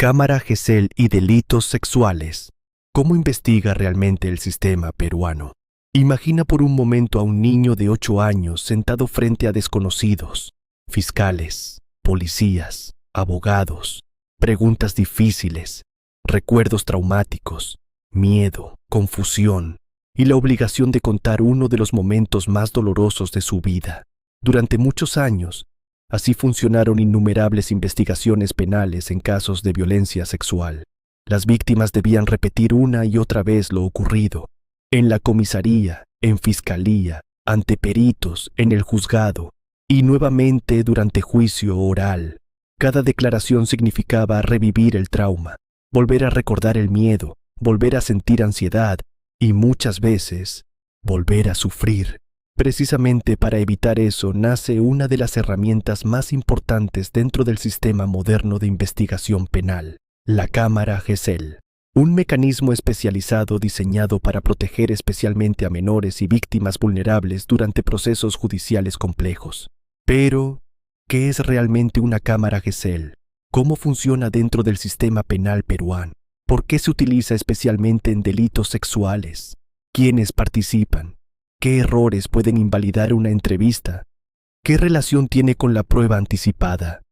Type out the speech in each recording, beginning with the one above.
Cámara Gesell y delitos sexuales. ¿Cómo investiga realmente el sistema peruano? Imagina por un momento a un niño de 8 años sentado frente a desconocidos, fiscales, policías, abogados, preguntas difíciles, recuerdos traumáticos, miedo, confusión y la obligación de contar uno de los momentos más dolorosos de su vida. Durante muchos años, así funcionaron innumerables investigaciones penales en casos de violencia sexual. Las víctimas debían repetir una y otra vez lo ocurrido, en la comisaría, en fiscalía, ante peritos, en el juzgado, y nuevamente durante juicio oral. Cada declaración significaba revivir el trauma, volver a recordar el miedo, volver a sentir ansiedad y muchas veces volver a sufrir. Precisamente para evitar eso nace una de las herramientas más importantes dentro del sistema moderno de investigación penal, la Cámara Gesell, un mecanismo especializado diseñado para proteger especialmente a menores y víctimas vulnerables durante procesos judiciales complejos. Pero, ¿qué es realmente una Cámara Gesell? ¿Cómo funciona dentro del sistema penal peruano? ¿Por qué se utiliza especialmente en delitos sexuales? ¿Quiénes participan? ¿Qué errores pueden invalidar una entrevista? ¿Qué relación tiene con la prueba anticipada?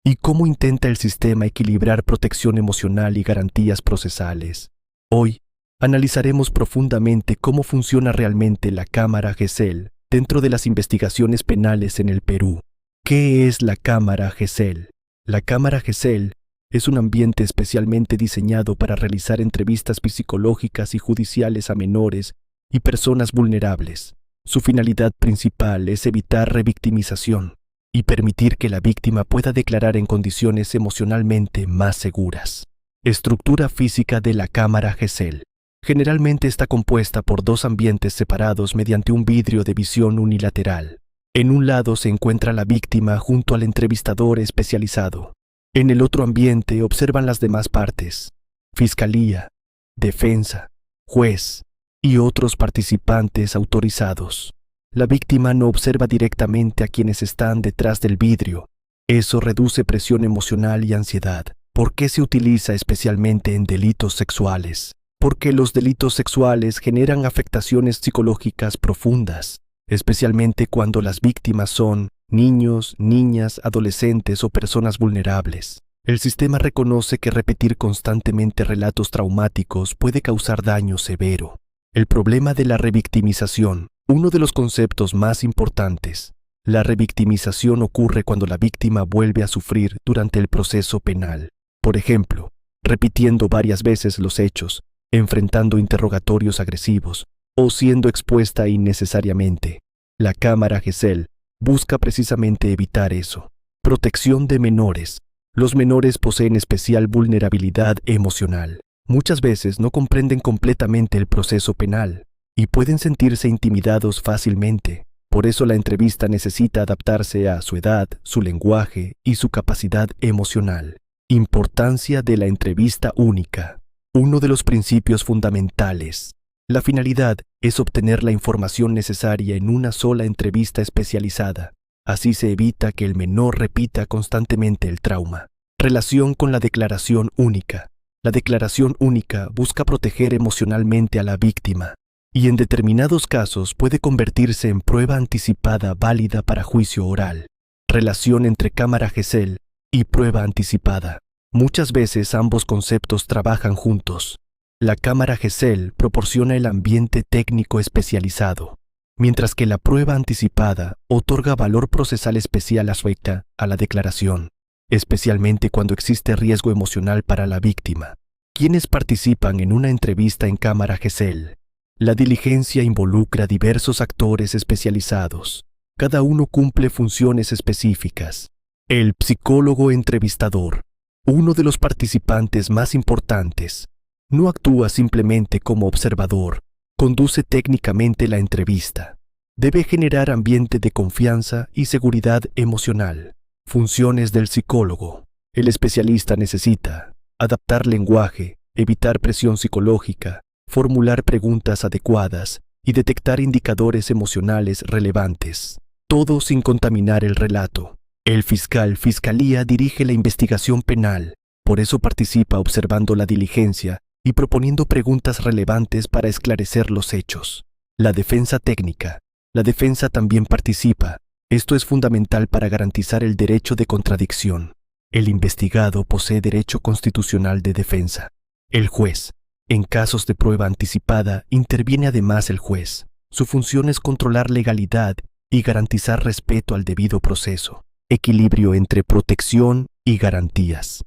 ¿Y cómo intenta el sistema equilibrar protección emocional y garantías procesales? Hoy, analizaremos profundamente cómo funciona realmente la Cámara Gesell dentro de las investigaciones penales en el Perú. ¿Qué es la Cámara Gesell? La Cámara Gesell es un ambiente especialmente diseñado para realizar entrevistas psicológicas y judiciales a menores y personas vulnerables. Su finalidad principal es evitar revictimización y permitir que la víctima pueda declarar en condiciones emocionalmente más seguras. Estructura física de la Cámara Gesell. Generalmente está compuesta por 2 ambientes separados mediante un vidrio de visión unilateral. En un lado se encuentra la víctima junto al entrevistador especializado. En el otro ambiente observan las demás partes: fiscalía, defensa, juez y otros participantes autorizados. La víctima no observa directamente a quienes están detrás del vidrio. Eso reduce presión emocional y ansiedad. ¿Por qué se utiliza especialmente en delitos sexuales? Porque los delitos sexuales generan afectaciones psicológicas profundas, especialmente cuando las víctimas son niños, niñas, adolescentes o personas vulnerables. El sistema reconoce que repetir constantemente relatos traumáticos puede causar daño severo. El problema de la revictimización, uno de los conceptos más importantes. La revictimización ocurre cuando la víctima vuelve a sufrir durante el proceso penal. Por ejemplo, repitiendo varias veces los hechos, enfrentando interrogatorios agresivos o siendo expuesta innecesariamente. La Cámara Gesell busca precisamente evitar eso. Protección de menores. Los menores poseen especial vulnerabilidad emocional. Muchas veces no comprenden completamente el proceso penal y pueden sentirse intimidados fácilmente. Por eso la entrevista necesita adaptarse a su edad, su lenguaje y su capacidad emocional. Importancia de la entrevista única. Uno de los principios fundamentales. La finalidad es obtener la información necesaria en una sola entrevista especializada. Así se evita que el menor repita constantemente el trauma. Relación con la declaración única. La declaración única busca proteger emocionalmente a la víctima y en determinados casos puede convertirse en prueba anticipada válida para juicio oral. Relación entre Cámara Gesell y prueba anticipada. Muchas veces ambos conceptos trabajan juntos. La Cámara Gesell proporciona el ambiente técnico especializado, mientras que la prueba anticipada otorga valor procesal especial afecta a la declaración, especialmente cuando existe riesgo emocional para la víctima. ¿Quiénes participan en una entrevista en Cámara Gesell? La diligencia involucra diversos actores especializados. Cada uno cumple funciones específicas. El psicólogo entrevistador, uno de los participantes más importantes, no actúa simplemente como observador, conduce técnicamente la entrevista. Debe generar ambiente de confianza y seguridad emocional. Funciones del psicólogo. El especialista necesita adaptar lenguaje, evitar presión psicológica, formular preguntas adecuadas y detectar indicadores emocionales relevantes. Todo sin contaminar el relato. El fiscalía dirige la investigación penal, Por eso participa observando la diligencia y proponiendo preguntas relevantes para esclarecer los hechos. La defensa técnica. La defensa también participa. Esto es fundamental para garantizar el derecho de contradicción. El investigado posee derecho constitucional de defensa. El juez. En casos de prueba anticipada, interviene además el juez. Su función es controlar legalidad y garantizar respeto al debido proceso. Equilibrio entre protección y garantías.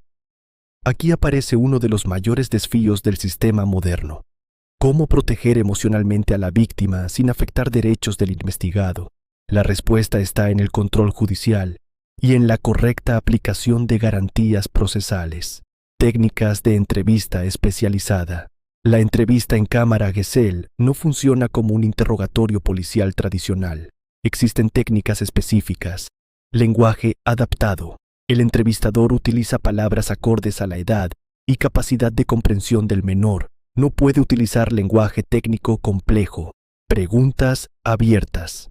Aquí aparece uno de los mayores desafíos del sistema moderno. ¿Cómo proteger emocionalmente a la víctima sin afectar derechos del investigado? La respuesta está en el control judicial y en la correcta aplicación de garantías procesales. Técnicas de entrevista especializada. La entrevista en cámara Gesell no funciona como un interrogatorio policial tradicional. Existen técnicas específicas. Lenguaje adaptado. El entrevistador utiliza palabras acordes a la edad y capacidad de comprensión del menor. No puede utilizar lenguaje técnico complejo. Preguntas abiertas.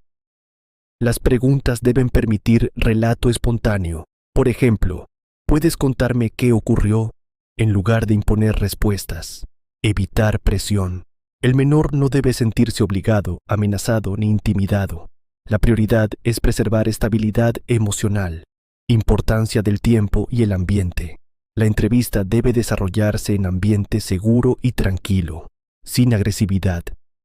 Las preguntas deben permitir relato espontáneo. Por ejemplo, ¿puedes contarme qué ocurrió? En lugar de imponer respuestas. Evitar presión. El menor no debe sentirse obligado, amenazado ni intimidado. La prioridad es preservar estabilidad emocional. Importancia del tiempo y el ambiente. La entrevista debe desarrollarse en ambiente seguro y tranquilo, sin agresividad,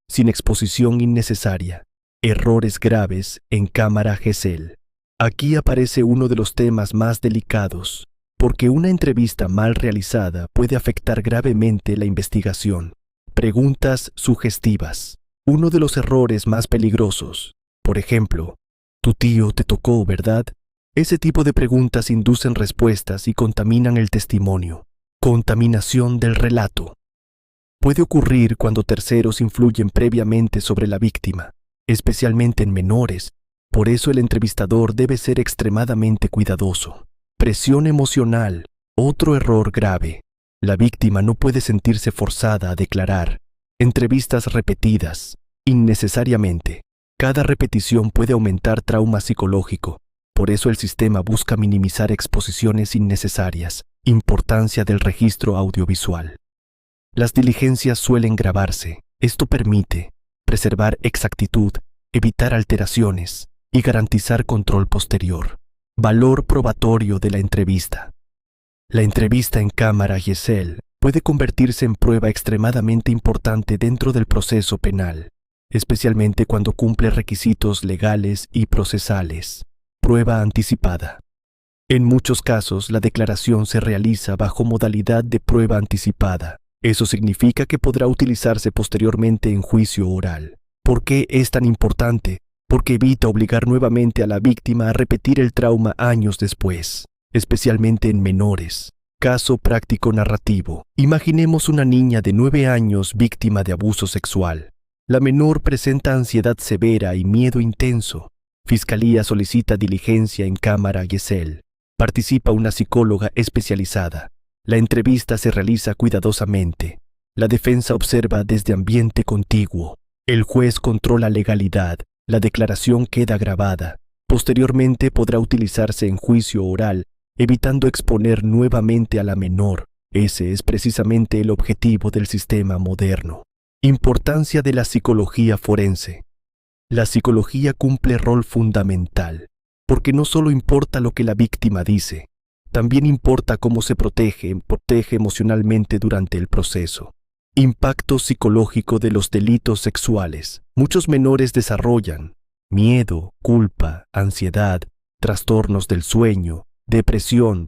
sin exposición innecesaria. Errores graves en cámara Gesell. Aquí aparece uno de los temas más delicados, porque una entrevista mal realizada puede afectar gravemente la investigación. Preguntas sugestivas. Uno de los errores más peligrosos. Por ejemplo, «Tu tío te tocó, ¿verdad?». Ese tipo de preguntas inducen respuestas y contaminan el testimonio. Contaminación del relato. Puede ocurrir cuando terceros influyen previamente sobre la víctima, especialmente en menores. Por eso el entrevistador debe ser extremadamente cuidadoso. Presión emocional. Otro error grave. La víctima no puede sentirse forzada a declarar. Entrevistas repetidas. Innecesariamente. Cada repetición puede aumentar trauma psicológico. Por eso el sistema busca minimizar exposiciones innecesarias. Importancia del registro audiovisual. Las diligencias suelen grabarse. Esto permite preservar exactitud, evitar alteraciones y garantizar control posterior. Valor probatorio de la entrevista. La entrevista en cámara Gesell puede convertirse en prueba extremadamente importante dentro del proceso penal, especialmente cuando cumple requisitos legales y procesales. Prueba anticipada. En muchos casos, la declaración se realiza bajo modalidad de prueba anticipada. Eso significa que podrá utilizarse posteriormente en juicio oral. ¿Por qué es tan importante? Porque evita obligar nuevamente a la víctima a repetir el trauma años después, especialmente en menores. Caso práctico narrativo. Imaginemos una niña de 9 años víctima de abuso sexual. La menor presenta ansiedad severa y miedo intenso. Fiscalía solicita diligencia en cámara Gesell. Participa una psicóloga especializada. La entrevista se realiza cuidadosamente. La defensa observa desde ambiente contiguo. El juez controla legalidad. La declaración queda grabada. Posteriormente podrá utilizarse en juicio oral, evitando exponer nuevamente a la menor. Ese es precisamente el objetivo del sistema moderno. Importancia de la psicología forense. La psicología cumple rol fundamental, porque no solo importa lo que la víctima dice, también importa cómo se protege emocionalmente durante el proceso. Impacto psicológico de los delitos sexuales. Muchos menores desarrollan miedo, culpa, ansiedad, trastornos del sueño, depresión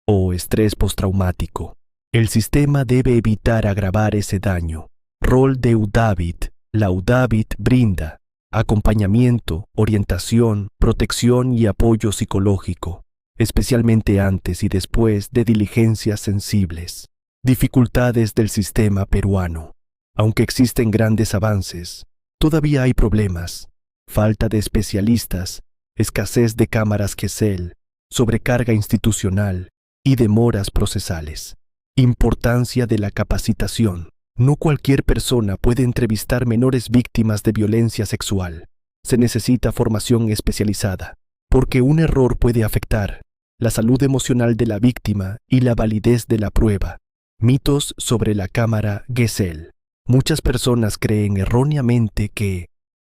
o estrés postraumático. El sistema debe evitar agravar ese daño. Rol de UDAVIT. La UDAVIT brinda acompañamiento, orientación, protección y apoyo psicológico, especialmente antes y después de diligencias sensibles. Dificultades del sistema peruano. Aunque existen grandes avances, todavía hay problemas. Falta de especialistas, escasez de cámaras Gesell, sobrecarga institucional y demoras procesales. Importancia de la capacitación. No cualquier persona puede entrevistar menores víctimas de violencia sexual. Se necesita formación especializada, porque un error puede afectar la salud emocional de la víctima y la validez de la prueba. Mitos sobre la cámara Gesell. Muchas personas creen erróneamente que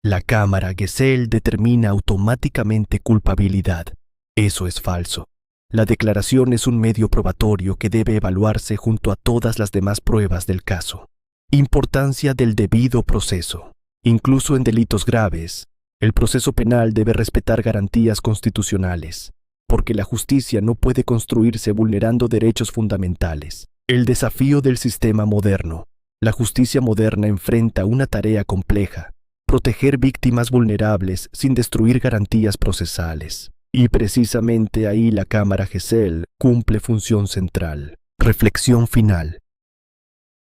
la cámara Gesell determina automáticamente culpabilidad. Eso es falso. La declaración es un medio probatorio que debe evaluarse junto a todas las demás pruebas del caso. Importancia del debido proceso. Incluso en delitos graves, el proceso penal debe respetar garantías constitucionales, porque la justicia no puede construirse vulnerando derechos fundamentales. El desafío del sistema moderno. La justicia moderna enfrenta una tarea compleja: proteger víctimas vulnerables sin destruir garantías procesales. Y precisamente ahí la cámara Gesell cumple función central. Reflexión final.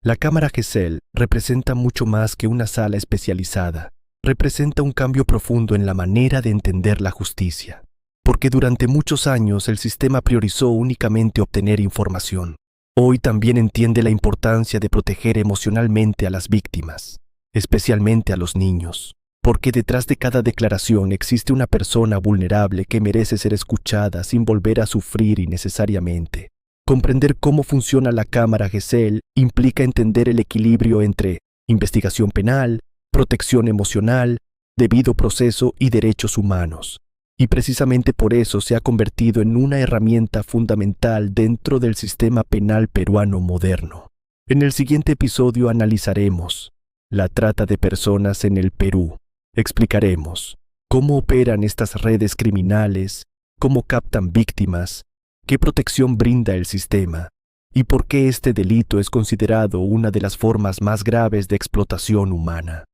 La cámara Gesell representa mucho más que una sala especializada. Representa un cambio profundo en la manera de entender la justicia. Porque durante muchos años el sistema priorizó únicamente obtener información. Hoy también entiende la importancia de proteger emocionalmente a las víctimas, especialmente a los niños. Porque detrás de cada declaración existe una persona vulnerable que merece ser escuchada sin volver a sufrir innecesariamente. Comprender cómo funciona la cámara Gesell implica entender el equilibrio entre investigación penal, protección emocional, debido proceso y derechos humanos. Y precisamente por eso se ha convertido en una herramienta fundamental dentro del sistema penal peruano moderno. En el siguiente episodio analizaremos la trata de personas en el Perú. Explicaremos cómo operan estas redes criminales, cómo captan víctimas, qué protección brinda el sistema y por qué este delito es considerado una de las formas más graves de explotación humana.